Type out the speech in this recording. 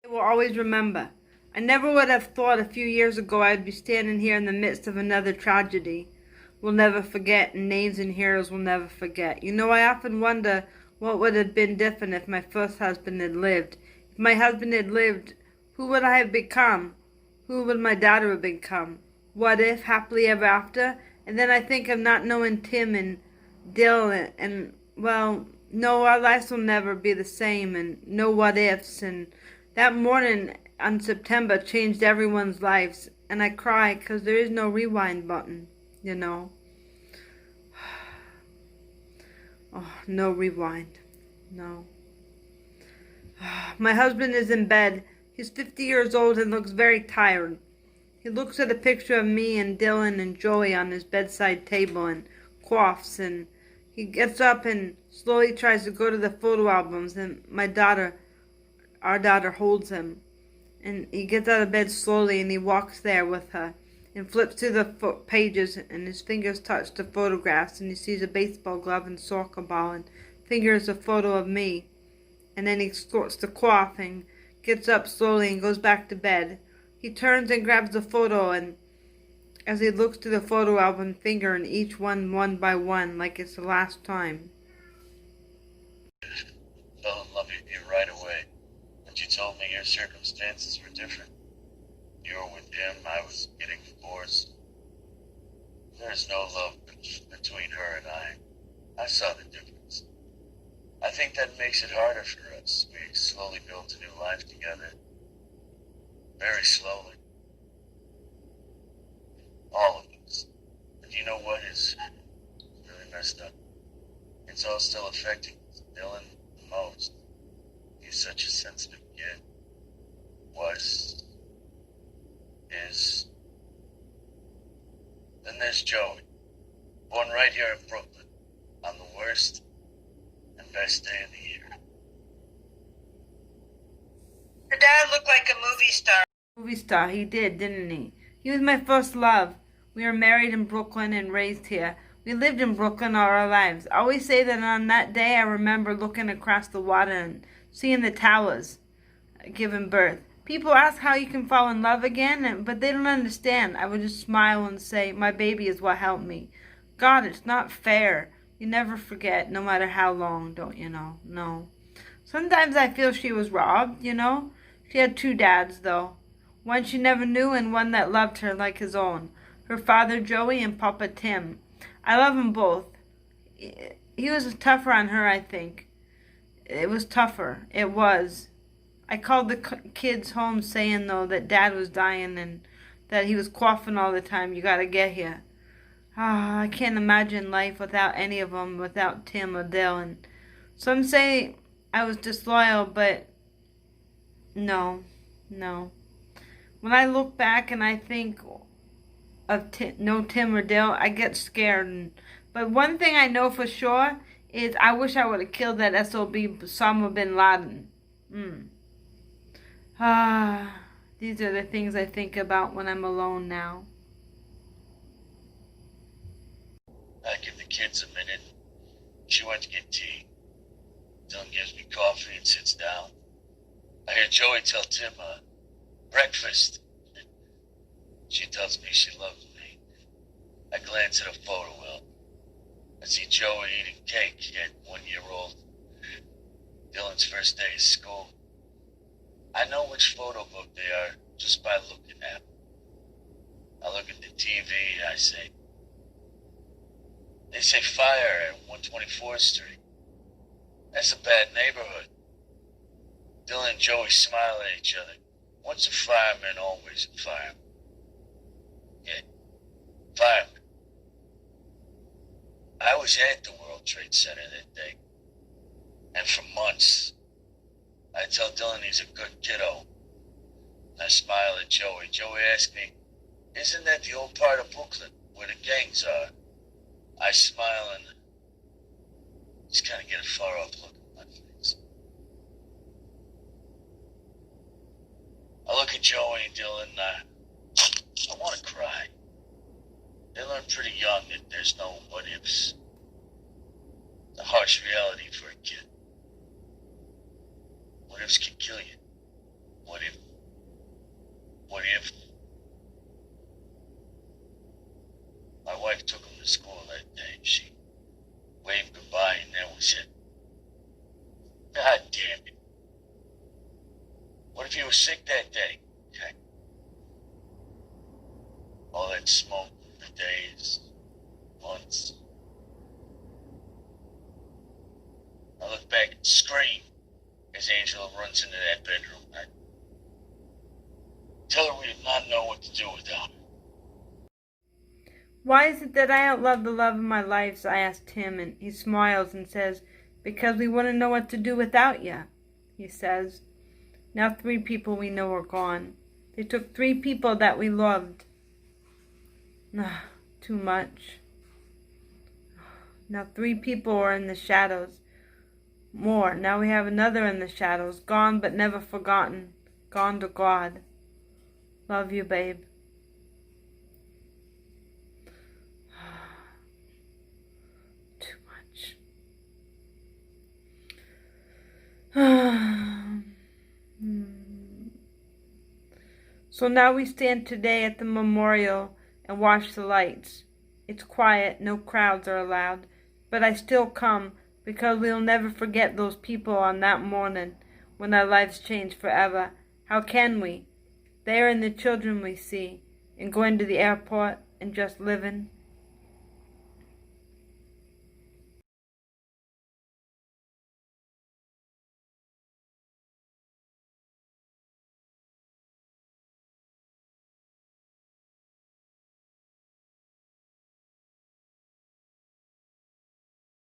I will always remember. I never would have thought a few years ago I'd be standing here in the midst of another tragedy. We'll never forget, and names and heroes will never forget. I often wonder what would have been different if my first husband had lived. If my husband had lived, who would I have become? Who would my daughter have become? What if, happily ever after? And then I think of not knowing Tim and Dill well, no, our lives will never be the same, and no what ifs, and that morning on September changed everyone's lives, and I cry because there is no rewind button, you know. Oh, no rewind. No. My husband is in bed. He's 50 years old and looks very tired. He looks at a picture of me and Dylan and Joey on his bedside table and coughs, and he gets up and slowly tries to go to the photo albums, and our daughter holds him. And he gets out of bed slowly and he walks there with her and flips through the pages, and his fingers touch the photographs, and he sees a baseball glove and soccer ball and fingers a photo of me. And then he starts to cough and gets up slowly and goes back to bed. He turns and grabs the photo, and as he looks through the photo album, fingering each one by one like it's the last time. Fell in love with you right away. But you told me your circumstances were different. You were with him, I was getting divorced. There's no love between her and I. I saw the difference. I think that makes it harder for us. We slowly built a new life together. Very slowly. All of us. But you know what is really messed up? It's all still affecting Dylan the most. He's such a sensitive kid. Was. Is. Then there's Joey. Born right here in Brooklyn. On the worst and best day of the year. Her dad looked like a movie star. Movie star, he did, didn't he? He was my first love. We were married in Brooklyn and raised here. We lived in Brooklyn all our lives. I always say that on that day I remember looking across the water and seeing the towers giving birth. People ask how you can fall in love again, but they don't understand. I would just smile and say, my baby is what helped me. God, it's not fair. You never forget, no matter how long, don't you know? No. Sometimes I feel she was robbed, you know? She had two dads, though. One she never knew and one that loved her like his own. Her father, Joey, and Papa Tim. I love them both. He was tougher on her, I think. It was tougher. It was. I called the kids home saying, though, that Dad was dying and that he was coughing all the time. You gotta get here. I can't imagine life without any of them, without Tim or Dale. And some say I was disloyal, but no. When I look back and I think of no Tim or Dale, I get scared. But one thing I know for sure is I wish I would have killed that SOB Osama bin Laden. These are the things I think about when I'm alone now. I give the kids a minute. She went to get tea. Dylan gives me coffee and sits down. I hear Joey tell Tim, breakfast. She tells me she loves me. I glance at a photo album. I see Joey eating cake at 1 year old. Dylan's first day of school. I know which photo book they are just by looking at them. I look at the TV, I say, they say fire at 124th Street. That's a bad neighborhood. Dylan and Joey smile at each other. Once a fireman, always a fireman. Yeah, fireman. I was at the World Trade Center that day. And for months, I tell Dylan he's a good kiddo. I smile at Joey. Joey asks me, isn't that the old part of Brooklyn where the gangs are? I smile and just kind of get a far off look on my face. I look at Joey and Dylan and I want to cry. They learn pretty young that there's no what ifs. The harsh reality for a kid. What ifs can kill you. What if? What if? My wife took him to school that day. She waved goodbye and that was it. God damn it. What if he was sick that day? Okay. All that smoke for days, months. I look back and scream as Angela runs into that bedroom. I tell her we did not know what to do without her. Why is it that I outlove the love of my life? I asked him, and he smiles and says, because we wouldn't know what to do without you, he says. Now 3 people we know are gone. They took 3 people that we loved. Too much. Now 3 people are in the shadows. More. Now we have another in the shadows. Gone but never forgotten. Gone to God. Love you, babe. Too much. So now we stand today at the memorial and watch the lights. It's quiet, no crowds are allowed, but I still come because we'll never forget those people on that morning when our lives changed forever. How can we? They are in the children we see, and going to the airport and just living.